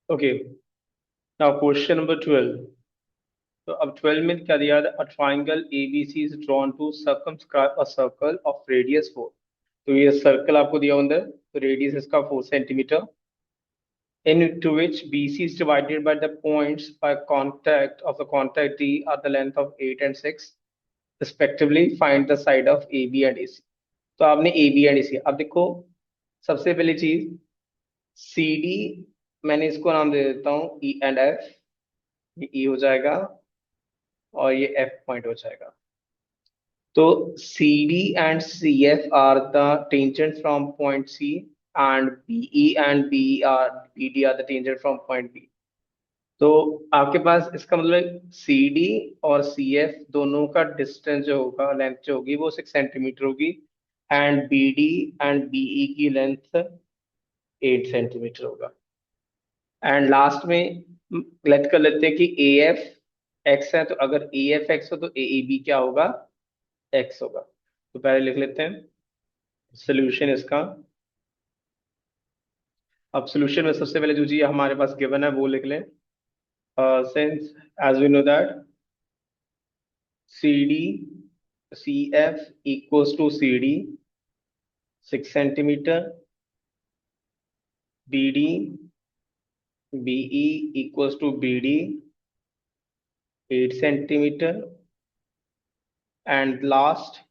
Okay, now question number 12. तो अब 12 में क्या दिया था? A triangle ABC is drawn to circumscribe a circle of radius 4. तो ये सर्कल आपको दिया हुआ है, तो रेडियस इसका 4 centimetre, into which BC is divided by the points by contact of the contact D are the length of 8 and 6 respectively. Find the side of AB and AC. तो आपने AB and AC, अब देखो सबसे पहली चीज CD, मैंने इसको नाम दे देता हूँ E एंड F। ये E हो जाएगा और ये F पॉइंट हो जाएगा। तो CD and CF are the tangent from point C, and BE and BD are the tangent from point B। तो आपके पास इसका मतलब सी डी और सी एफ दोनों का डिस्टेंस जो होगा, लेंथ जो होगी वो 6 सेंटीमीटर होगी, and B D and B E की लेंथ 8 सेंटीमीटर होगा। एंड लास्ट में लेट कर लेते हैं कि ए एफ एक्स है, तो अगर ए एफ एक्स हो तो ए बी क्या होगा? एक्स होगा। तो पहले लिख लेते हैं सोल्यूशन इसका। अब सोल्यूशन में सबसे पहले जो चीज हमारे पास गिवन है वो लिख लें। Since as we know that C D C F equals to C D 6 centimetre, B D B E equals to B D 8 centimetre, and last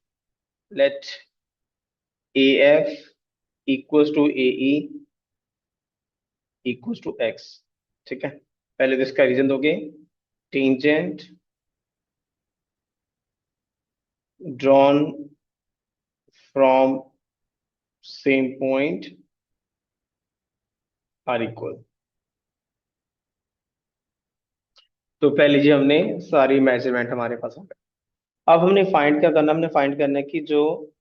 let A F equals to A E equals to X. ठीक है, पहले तो इसका reason दोगे। Tangent drawn from same point are equal. तो पहले जी हमने सारी मेजरमेंट हमारे पास हो गए। अब हमने फाइंड क्या करना, हमने फाइंड करना है कि जो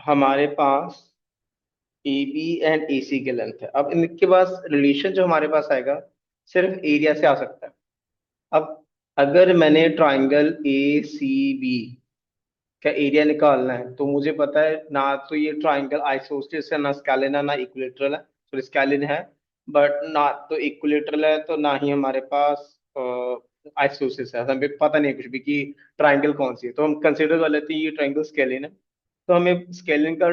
हमारे पास ए बी एंड ए सी के लेंथ है। अब इनके पास रिलेशन जो हमारे पास आएगा सिर्फ एरिया से आ सकता है। अब अगर मैंने ट्राइंगल ए सी बी का एरिया निकालना है तो मुझे पता है ना, तो ये ट्राइंगल आइसोसेलेस है, ना स्केलिन है, ना इक्विलेटरल है। तो स्केलिन है बट ना तो इक्विलेटरल है, तो ना ही हमारे पास आइसोसेलेस है। हमें पता नहीं है कुछ भी कि ट्राइंगल कौन सी है, तो हम कंसिडर कर लेते हैं ये ट्राइंगल स्केलिन है। तो हमें स्केलिन का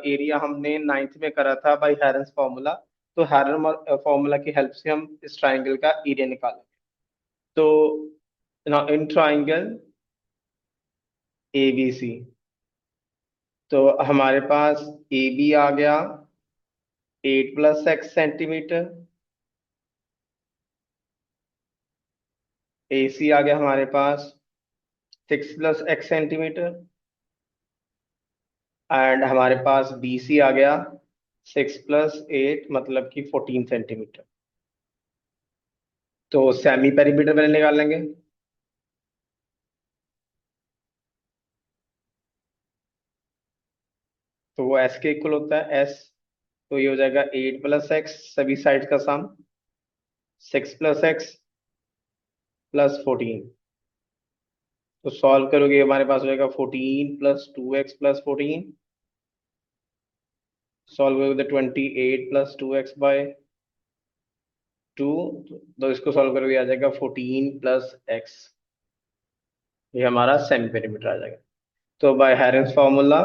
एरिया हमने नाइन्थ में करा था बाई हैरन्स फॉर्मूला। तो हैरन फॉर्मूला की हेल्प से हम इस ट्राइंगल का एरिया निकालेंगे। तो इन ट्राइंगल ए बी सी, तो हमारे पास ए बी आ गया 8 + x सेंटीमीटर, ए सी आ गया हमारे पास 6 + x सेंटीमीटर, एंड हमारे पास बी सी आ गया 6 + 8 मतलब कि 14 सेंटीमीटर। तो सेमी पेरीमीटर पहले निकाल लेंगे। तो वो एस के इक्वल होता है एस। तो ये हो जाएगा 8 + x, सभी साइड का सम 6 + x +14। तो सॉल्व करोगे हमारे पास हो जाएगा 14 + 2x + 14। सॉल्व करोगे 28 + 2x/2। तो इसको सॉल्व करोगे आ जाएगा 14 + x। ये हमारा सेमी पेरीमीटर आ जाएगा। तो बाय हैरेंस फॉर्मूला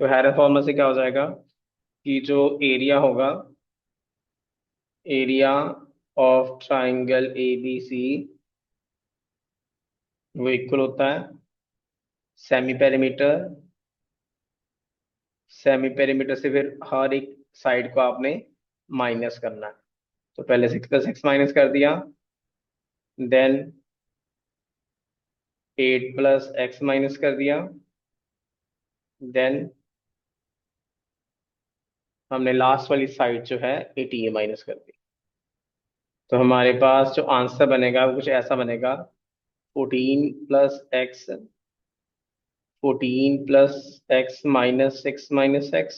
तो हैरेंस फॉर्मूला से क्या हो जाएगा कि जो एरिया होगा, area of triangle A B C वो इक्वल होता है सेमी पेरीमीटर। सेमी पेरीमीटर से फिर हर एक साइड को आपने माइनस करना है। तो पहले 6 + 6 माइनस कर दिया, देन 8 + x माइनस कर दिया, देन हमने लास्ट वाली साइड जो है 18 माइनस कर दी। तो हमारे पास जो आंसर बनेगा वो कुछ ऐसा बनेगा 14 + x, 14 + x - 6 - x,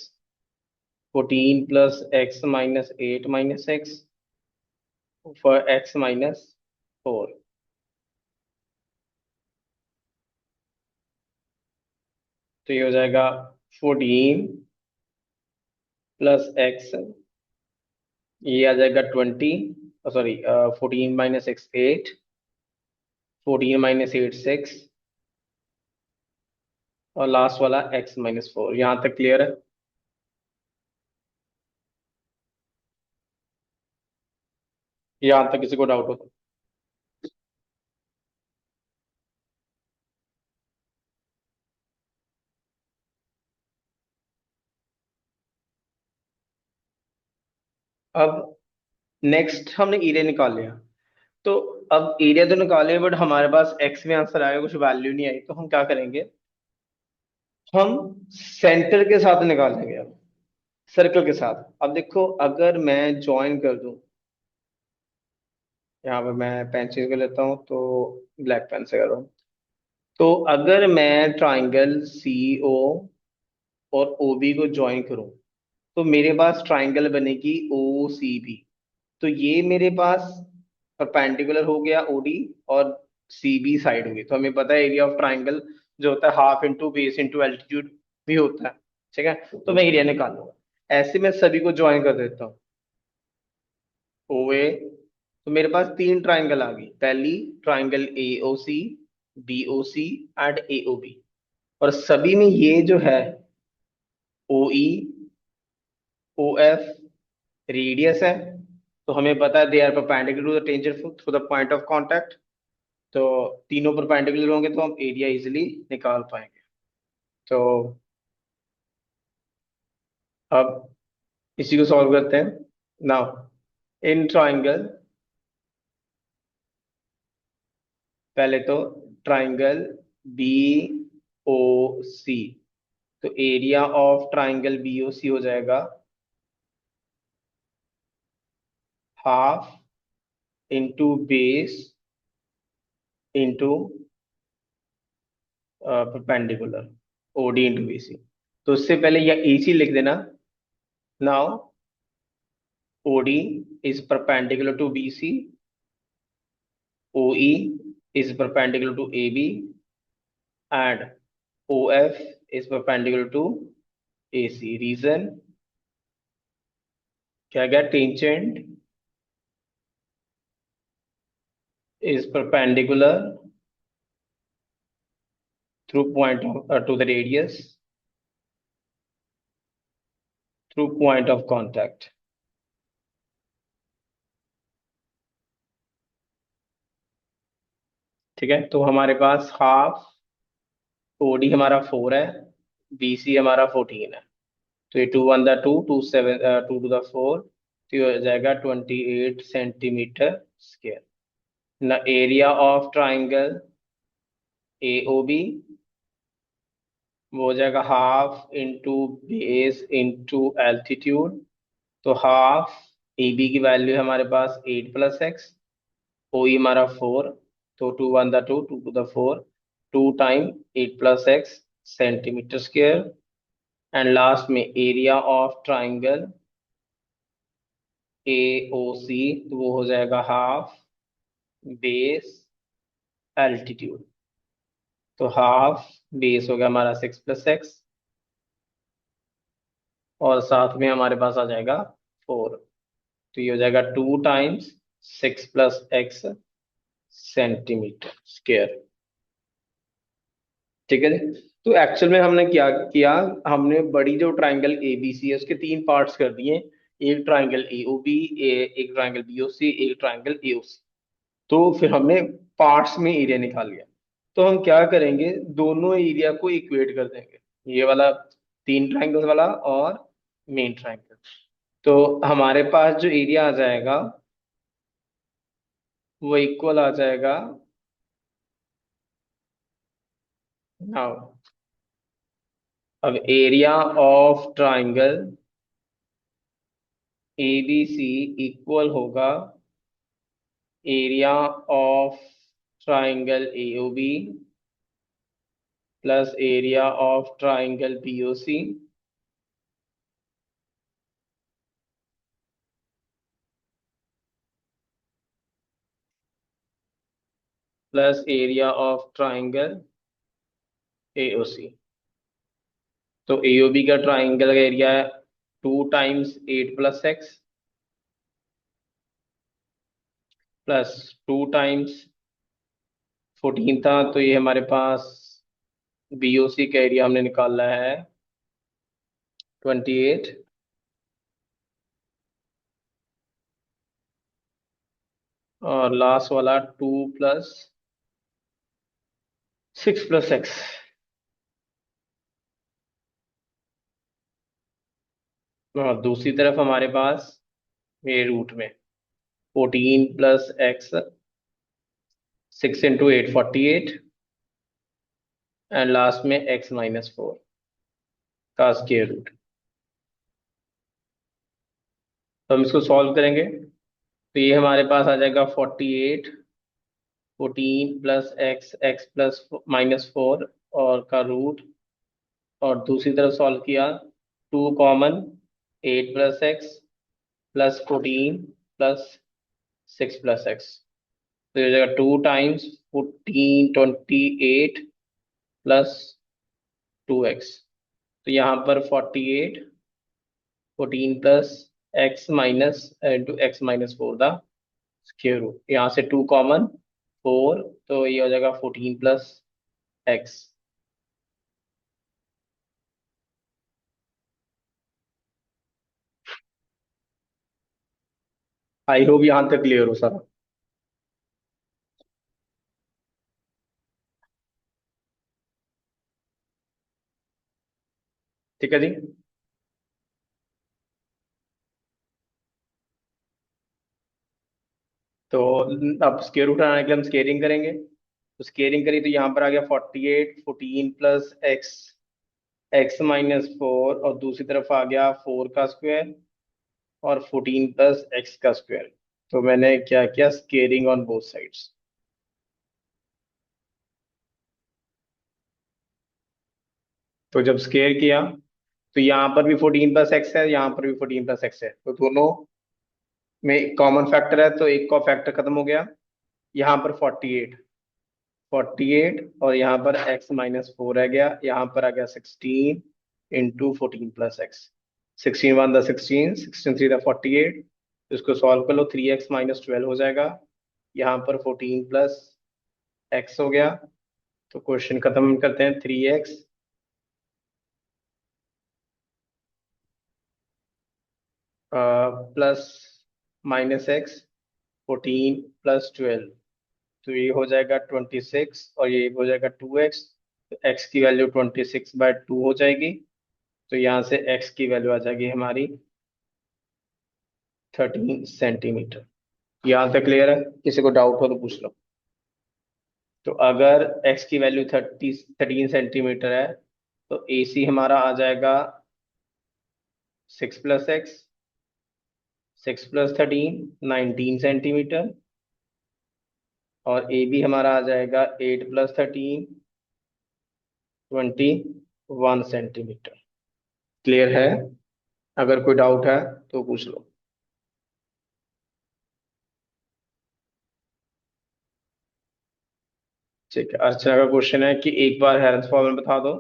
14 + x - 8 - x, for x - 4। तो ये हो जाएगा 14 प्लस एक्स, ये आ जाएगा 20, सॉरी 14 माइनस एक्स 8, 14 माइनस 8 6, और लास्ट वाला एक्स माइनस 4। यहाँ तक क्लियर है? यहाँ तक किसी को डाउट हो तो? अब नेक्स्ट हमने एरिया निकाल लिया। तो अब एरिया तो निकाले, बट हमारे पास एक्स में आंसर आएगा, कुछ वैल्यू नहीं आई, तो हम क्या करेंगे, हम सेंटर के साथ निकालेंगे अब, सर्कल के साथ। अब देखो, अगर मैं ज्वाइन कर दूं, यहाँ पे मैं पेंसिल को लेता हूँ, तो ब्लैक पेन से कर रहा हूँ। तो अगर मैं ट्राइंगल सी ओ और ओ बी को ज्वाइन करूं, तो मेरे पास ट्राइंगल बनेगी ओ सी बी। तो ये मेरे पास परपेंडिकुलर हो गया ओडी, और सी बी साइड हुई। तो हमें पता है एरिया ऑफ ट्राइंगल जो होता है half into base into altitude भी होता है। ठीक है, तो मैं एरिया निकालूंगा। ऐसे मैं सभी को ज्वाइन कर देता हूँ, ओ ए। तो मेरे पास तीन ट्राइंगल आ गई। पहली triangle A O C, B O C and A O B. और सभी में ये जो है ओ ई, ओ एफ रेडियस है। तो हमें पता है they are perpendicular to the tangent through the point of contact. तो तीनों परपेंडिकुलर होंगे तो हम एरिया इजिली निकाल पाएंगे। तो अब इसी को सॉल्व करते हैं। नाउ इन ट्राइंगल, पहले तो ट्राइंगल बी ओ सी, तो area of triangle B O C हो जाएगा half into base into perpendicular, OD into B C. तो उससे पहले या ए सी लिख देना। Now OD is perpendicular to BC, OE is perpendicular to AB, and OF is perpendicular to AC. Reason क्या गया, tangent is perpendicular through point of, to the radius through point of contact। ठीक है, तो हमारे पास half, OD हमारा 4 है, BC हमारा 14 है। तो ये 2 1 2, 2 7 2 to the 4, तो ये हो जाएगा 28 सेंटीमीटर स्क्वायर। ना area of triangle A O B, वो हो जाएगा half into base into altitude. तो हाफ, ए बी की वैल्यू है हमारे पास 8 प्लस एक्स, ओ ई हमारा 4। तो 2 1 2, 2 to the 4, 2 time 8 plus x centimetre square. And last में area of triangle A O C, तो वो हो जाएगा हाफ बेस एल्टीट्यूड। तो हाफ बेस हो गया हमारा 6 प्लस एक्स, और साथ में हमारे पास आ जाएगा 4। तो ये हो जाएगा 2 times 6 plus x centimetre square. ठीक है जी। तो एक्चुअल में हमने क्या किया, हमने बड़ी जो ट्राइंगल ए बी सी है उसके तीन पार्ट्स कर दिए। एक ट्राइंगल ए ओ बी, एक ट्राइंगल बी ओ सी, एक ट्राइंगल ए ओ सी। तो फिर हमने पार्ट्स में एरिया निकाल लिया। तो हम क्या करेंगे, दोनों एरिया को इक्वेट कर देंगे, ये वाला तीन ट्राइंगल्स वाला और मेन ट्राइंगल। तो हमारे पास जो एरिया आ जाएगा वो इक्वल आ जाएगा। नाउ अब area of triangle A B C equal होगा area of triangle A O B plus area of triangle B O C plus area of triangle A O C. तो एओबी का triangle का area है 2 times 8 + x plus 2 times 14 था, तो ये हमारे पास BOC का एरिया हमने निकाला है 28। और लास्ट वाला 2 + 6 + x। और दूसरी तरफ हमारे पास ये रूट में 14 + x, 6 × 8 = 48, एंड लास्ट में x - 4 का स्क्वायर रूट। तो हम इसको सॉल्व करेंगे, तो ये हमारे पास आ जाएगा 48, 14 + x, x + और का रूट। और दूसरी तरफ सॉल्व किया, 2 common, 8 + x plus 14 plus 6 + x। तो ये हो जाएगा 2 टाइम्स 14 28 प्लस 2x। तो यहाँ पर 48, 14 plus x minus into x - 4 the square root. यहाँ से 2 कॉमन 4, तो ये हो जाएगा 14 + x। आई होप यहाँ तक क्लियर हो सारा। ठीक है जी। तो अब स्क्वायर रूट आने के लिए हम स्केयरिंग करेंगे, तो स्केयरिंग करी तो यहाँ पर आ गया 48, 14 + x, x - 4, और दूसरी तरफ आ गया 4 का स्क्वायर और 14 + x का स्क्वायर। तो मैंने क्या किया, स्केयरिंग ऑन बोथ साइड्स। तो जब स्केयर किया तो यहाँ पर भी 14 + x है, यहाँ पर भी 14 + x है, तो दोनों में कॉमन फैक्टर है, तो एक का फैक्टर खत्म हो गया। यहाँ पर 48 और यहाँ पर x - 4 रह गया, यहाँ पर आ गया 16 × 14 + x। 16 × 1 = 16, 16 × 3 = 48। इसको सॉल्व कर लो, 3x - 12 हो जाएगा। यहाँ पर 14 + x हो गया। तो क्वेश्चन खत्म करते हैं, 3x प्लस -x, 14 + 12, तो ये हो जाएगा 26 और ये हो जाएगा 2x। तो x की वैल्यू 26/2 हो जाएगी। तो यहाँ से x की वैल्यू आ जाएगी हमारी 13 सेंटीमीटर। यहाँ तक क्लियर है? किसी को डाउट हो तो पूछ लो। तो अगर x की वैल्यू 13 सेंटीमीटर है, तो AC हमारा आ जाएगा 6 + x, 6 + 13 19 सेंटीमीटर। और AB हमारा आ जाएगा 8 + 13 21 सेंटीमीटर। क्लियर है? अगर कोई डाउट है तो पूछ लो। ठीक है, अर्चना का क्वेश्चन है कि एक बार हेल्स फॉर्मूला बता दो।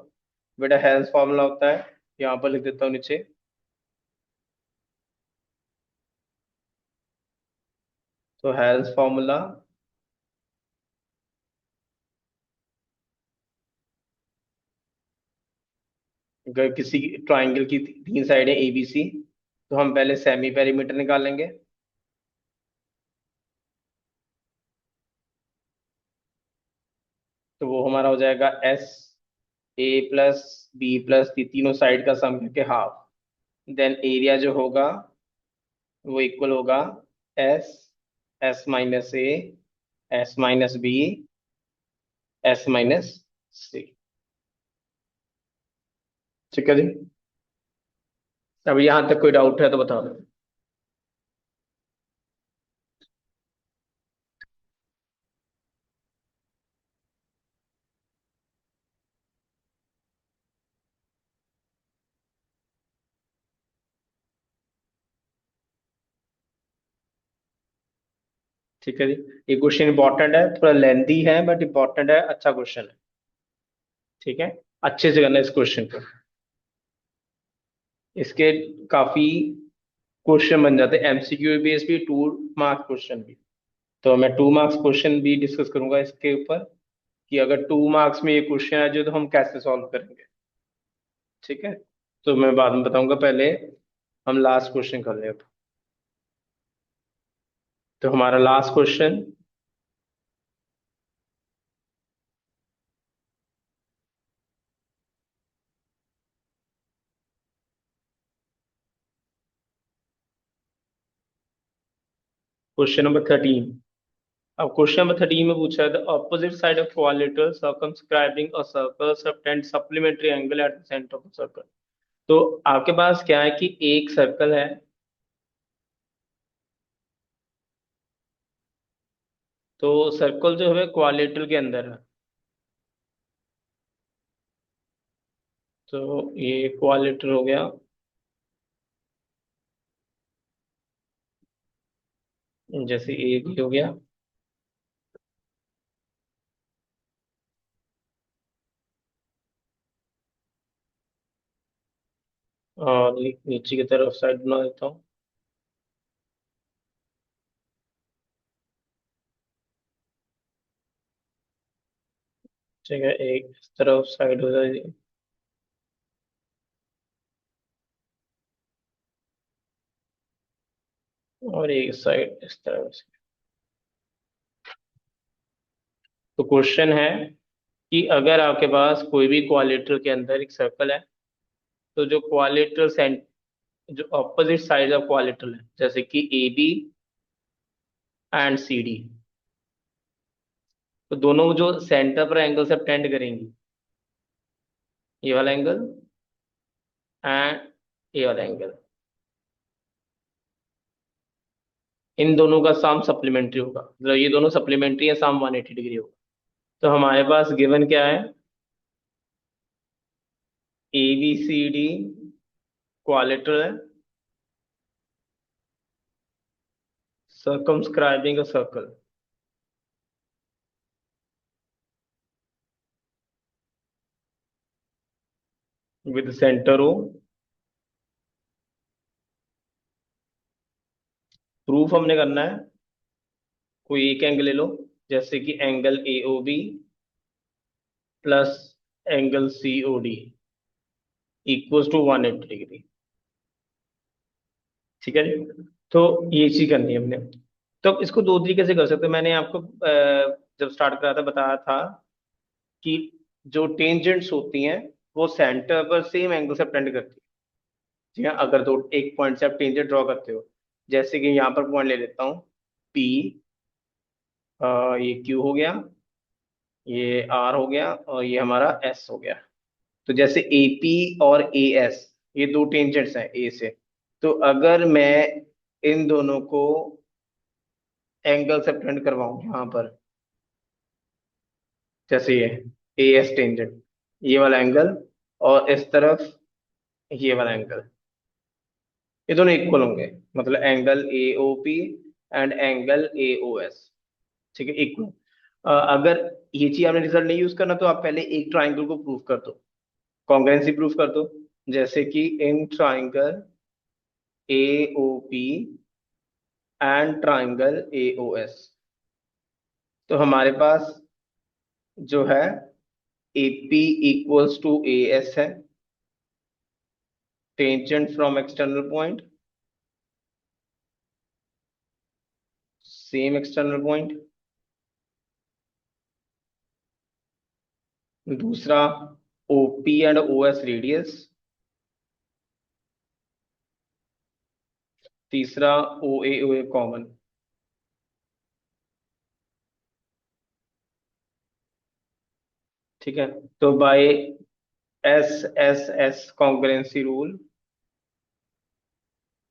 बेटा हेल्स फॉर्मूला होता है, यहाँ पर लिख देता हूँ नीचे। तो हेल्स फॉर्मूला अगर किसी ट्राइंगल की 3 साइड है ABC, तो हम पहले सेमी पेरीमीटर निकालेंगे। तो वो हमारा हो जाएगा SA + B + C, तीनों साइड का सम करके हाफ। देन एरिया जो होगा वो इक्वल होगा S, S - A, S - B, S - C। ठीक है जी। अब यहाँ तक कोई डाउट है तो बताओ। ठीक है जी। ये क्वेश्चन इंपॉर्टेंट है, थोड़ा लेंदी है बट इंपॉर्टेंट है, अच्छा क्वेश्चन है। ठीक है, अच्छे से करना इस क्वेश्चन को। इसके काफी क्वेश्चन बन जाते हैं, एमसीक्यू बेस भी, 2 मार्क्स क्वेश्चन भी। तो मैं 2 मार्क्स क्वेश्चन भी डिस्कस करूंगा इसके ऊपर, कि अगर 2 मार्क्स में ये क्वेश्चन आ जाए तो हम कैसे सॉल्व करेंगे। ठीक है, तो मैं बाद में बताऊंगा, पहले हम लास्ट क्वेश्चन कर ले अब। तो हमारा लास्ट क्वेश्चन, क्वेश्चन नंबर 13। अब क्वेश्चन नंबर 13 में पूछा है, the opposite side of quadrilateral circumscribing a circle subtend supplementary angle at the centre of the circle. तो आपके पास क्या है कि एक सर्कल है, तो सर्कल जो है क्वालिटर के अंदर है। तो ये क्वालिटर हो गया, जैसे ए भी हो गया, और नीचे की तरफ साइड बना देता हूँ। ठीक है, एक इस तरफ साइड हो जाएगी, और एक साइड इस तरफ से। तो क्वेश्चन है कि अगर आपके पास कोई भी क्वालिटर के अंदर एक सर्कल है, तो जो क्वालिटर सेंट जो ऑपोजिट साइड ऑफ क्वालिटर है, जैसे कि A B and C D, तो दोनों जो सेंटर पर एंगल से टेंड करेंगी, ये वाला एंगल एंड ये वाला एंगल, इन दोनों का सम सप्लीमेंट्री होगा, मतलब ये दोनों सप्लीमेंट्री है, सम 180 डिग्री होगा। तो हमारे पास गिवन क्या है, ए बी सी डी क्वालिटर है, circumscribing a circle with center O। Proof हमने करना है, कोई एक एंगल ले लो, जैसे कि angle A O B plus angle C O D equals to 180 degree. ठीक है जी, तो ये चीज करनी है हमने। तो इसको दो तरीके से कर सकते हैं, मैंने आपको जब स्टार्ट करा था बताया था कि जो टेंजेंट्स होती हैं वो सेंटर पर सेम एंगल से टेंड करती है। ठीक है, अगर दो एक पॉइंट से आप टेंजेंट ड्रॉ करते हो, जैसे कि यहाँ पर पॉइंट ले लेता हूँ पी, ये क्यू हो गया, ये आर हो गया, और ये हमारा एस हो गया। तो जैसे ए पी और ए एस, ये दो टेंजेंट्स हैं ए से, तो अगर मैं इन दोनों को एंगल से टेंड करवाऊं यहाँ पर, जैसे ये ए एस टेंजेंट, ये वाला एंगल, और इस तरफ ये वाला एंगल, ये दोनों इक्वल होंगे, मतलब angle A O P and angle A O S. ठीक है, इक्वल। अगर ये चीज आपने रिजल्ट नहीं यूज करना, तो आप पहले एक ट्राइंगल को प्रूव कर दो, कॉन्ग्रुएंसी प्रूफ कर दो, जैसे कि in triangle A O P and triangle A O S, तो हमारे पास जो है A P equals to A S है, tangent from external point, same external point. दूसरा O P and O S radius. तीसरा ओ ए कॉमन। ठीक है, तो by S S S congruency rule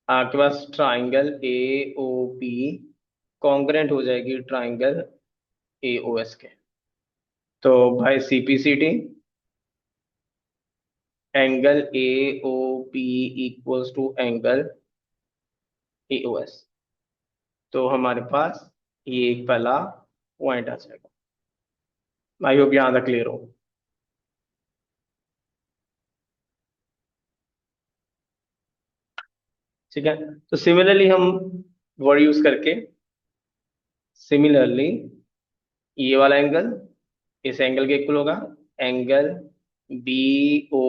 आपके पास triangle A O P congruent हो जाएगी ट्राइंगल ए ओ एस के। तो भाई CPCT, angle A O P equals to angle A O S, तो हमारे पास ये एक पहला पॉइंट आ जाएगा। आई होप यहाँ तक क्लियर हो। ठीक है। तो सिमिलरली हम वर्ड यूज करके, सिमिलरली ये वाला एंगल इस एंगल के इक्वल होगा, angle B O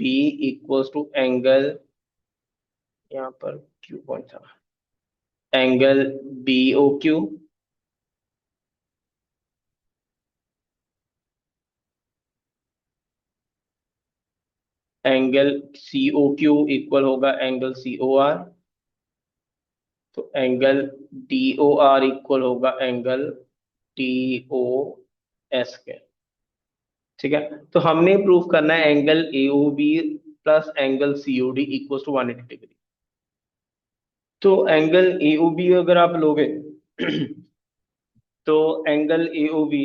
B equals to angle, यहाँ पर क्यू पॉइंट था, angle B O Q, angle C O Q equal होगा एंगल सी ओ आर, तो angle D O R equal होगा एंगल टी ओ एस के। ठीक है। तो हमने प्रूव करना है angle A O B plus angle C O D equal to 180 degree. तो एंगल ए ओ बी अगर आप लोगे तो एंगल ए ओ बी,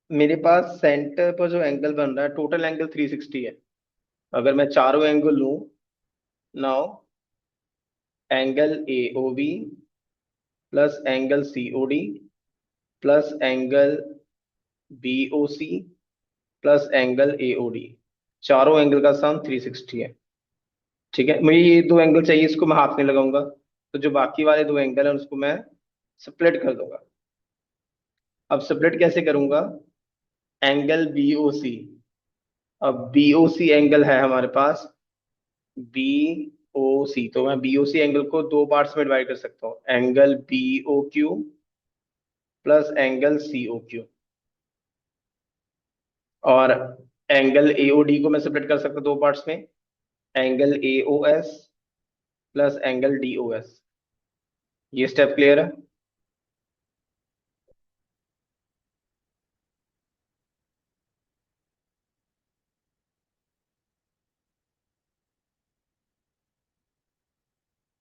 मेरे पास सेंटर पर जो एंगल बन रहा है टोटल एंगल 360 है। अगर मैं चारों एंगल लूं, now angle A O B plus angle C O D plus angle B O C plus angle A O D, चारों एंगल का सम 360 है। ठीक है, मुझे ये दो एंगल चाहिए, इसको मैं हाथ नहीं लगाऊंगा, तो जो बाकी वाले दो एंगल हैं उसको मैं स्प्लिट कर दूंगा। अब स्प्लिट कैसे करूंगा, एंगल बी ओ सी, अब बी ओ सी एंगल है हमारे पास बी ओ सी, तो मैं बी ओ सी एंगल को दो पार्ट्स में डिवाइड कर सकता हूँ, angle B O Q plus angle C O Q, और एंगल ए ओ डी को मैं सेपरेट कर सकता हूँ दो पार्ट्स में, angle A O S plus angle D O S. ये स्टेप क्लियर है।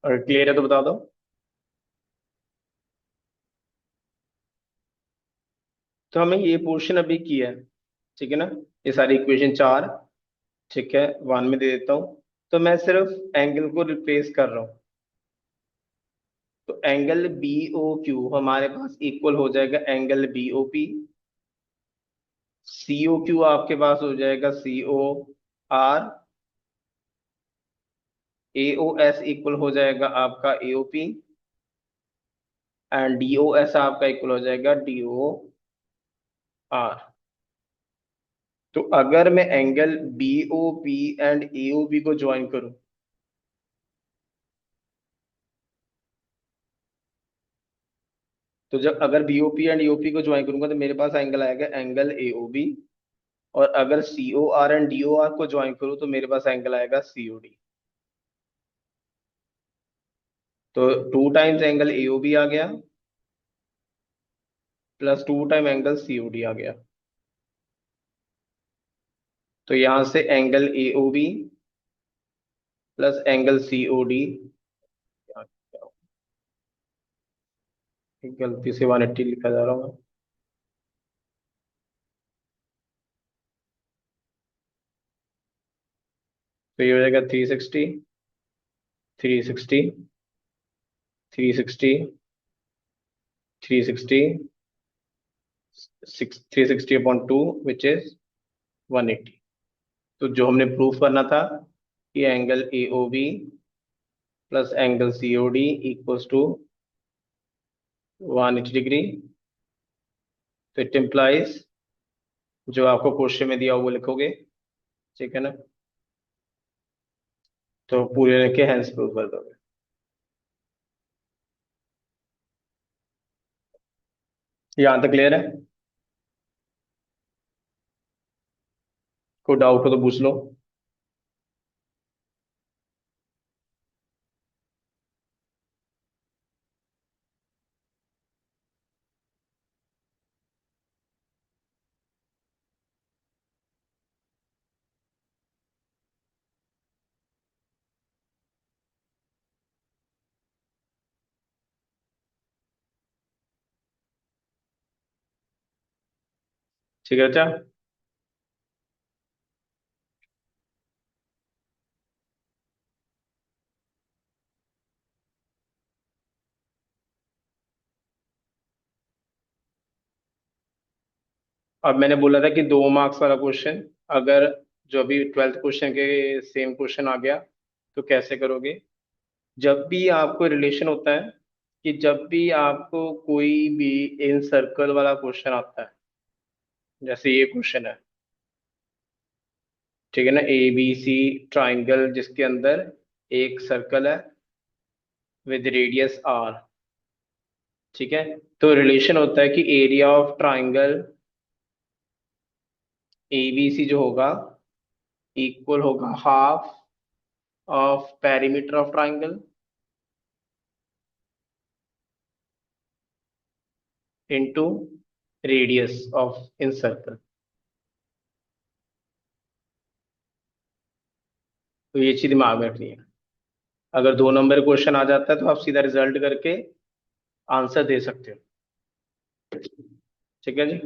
और क्लियर है तो बता दो। तो हमें ये पोर्शन अभी किया है, ठीक है ना, ये सारी इक्वेशन चार, ठीक है, वन में दे देता हूँ। तो मैं सिर्फ एंगल को रिप्लेस कर रहा हूँ, तो एंगल बी ओ क्यू हमारे पास इक्वल हो जाएगा angle B O P, C O Q आपके पास हो जाएगा C O R, A O S equal हो जाएगा आपका A O P, and D O S आपका इक्वल हो जाएगा डी ओ आर। तो अगर मैं angle B O P and A O B को ज्वाइन करूं, तो जब अगर B O P and A O P को ज्वाइन करूंगा तो मेरे पास एंगल आएगा एंगल ए ओ बी, और अगर C O R and D O R को ज्वाइन करूं तो मेरे पास एंगल आएगा सी ओ डी। तो two times angle A O B आ गया plus two time angle C O D आ गया। तो यहां से angle A O B plus angle C O D, गलती से 180 लिखा जा रहा है। तो ये हो जाएगा 360, 360, 360, 360, 360/2 विच इज 180। तो जो हमने प्रूफ करना था कि angle A O B plus angle C O D equals to 180 degree, तो इट इम्प्लाइज जो आपको क्वेश्चन में दिया वो लिखोगे, ठीक है ना, तो पूरे लिख के हैंस प्रूफ कर दोगे। यहाँ तक क्लियर है? कोई डाउट हो तो पूछ लो। ठीक है, अच्छा। अब मैंने बोला था कि 2 मार्क्स वाला क्वेश्चन, अगर जो अभी 12th क्वेश्चन के सेम क्वेश्चन आ गया तो कैसे करोगे? जब भी आपको रिलेशन होता है, कि जब भी आपको कोई भी इन सर्कल वाला क्वेश्चन आता है, जैसे ये क्वेश्चन है, ठीक है ना, ए बी सी ट्राइंगल जिसके अंदर एक सर्कल है विद रेडियस आर, ठीक है, तो रिलेशन होता है कि area of triangle A B C जो होगा इक्वल होगा half of perimeter of triangle into radius of incircle. तो ये चीज दिमाग में रखनी है। अगर 2 नंबर क्वेश्चन आ जाता है तो आप सीधा रिजल्ट करके आंसर दे सकते हो। ठीक है जी।